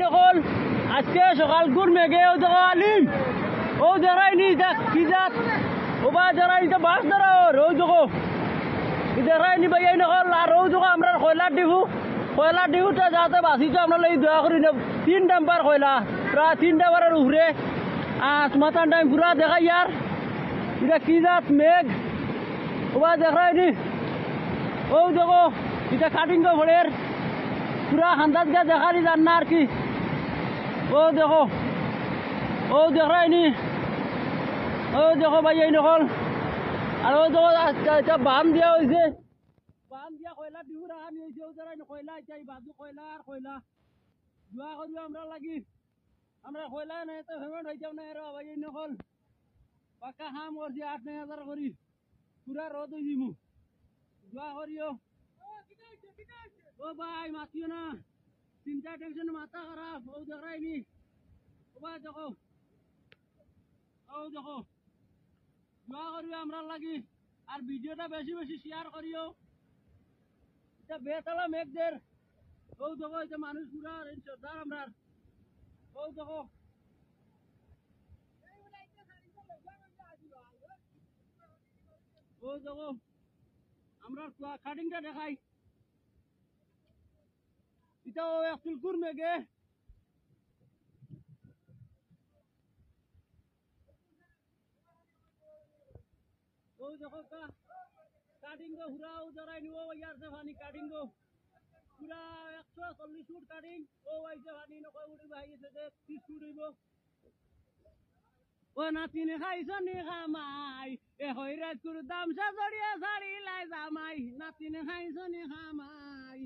নকল আজকে সকাল গুড় মেঘে ও দেখা আলিম ও দেখায়নি দেখ কি জাত ও বা দেখায়নি তো বাস ধরা ওর ও দেখো দেখায়নি ভাই এই নকল আর ও দেখো আমরা কয়লার ডিহুটা যাতে বাসিটা আমরা এই দয়া করি না 3 ডাম্পার কয়লা প্রায় 3 ডাম্পারের উপরে মাথান টাইম পুরা দেখা ইয়ার এটা কি জাত মেঘ ও বা দেখায়নি ও দেখো এটা কাটিং তো ভরের পুরা হান্দাত গা দেখারি যান না আর কি ও দেখো ভাই এই নকল আর ও দেখো এটা বাম দিয়া হয়েছে বাম দিয়া কয়লা ডিহু রাখানি হয়েছে ও যারা কয়লা এটা বাজু কয়লা আর কয়লা দোয়া করিও আমরা লাগি আমরা কয়লা নাই তো পেমেন্ট হয়ে যাও না আর ভাই এই নকল পাকা হাম করছি 8-9 হাজার করি পুরা রোদ হয়ে যাবো দোয়া করিও ও ভাই মাতিও না চিন্তা টেনশন মাথা খারাপ ও দেখায়নি ও ভাই দেখো দোয়া করিও আমরা লাগি আর ভিডিওটা বেশি বেশি শেয়ার করিও এটা বেতালা মেঘদের ও দেখো এটা মানুষ পুরা সর্দার আমরা ও দেখো আমরা কাটিংটা দেখাই এটা ও একচুল কুর মেঘে ও দেখো কাটিং গো হুরাও জরাই নিও ইয়ার সে পানি কাটিং গো পুরা 140 ফুট কাটিং ও আইছে পানি নকয় উড়ি ভাইছে যে 30 ফুট হইব ও নাতিনে খাইছ নি খামাই এ হইরাত কুর দামসা জড়িয়া শাড়ি লাই জামাই নাতিনে খাইছ নি খামাই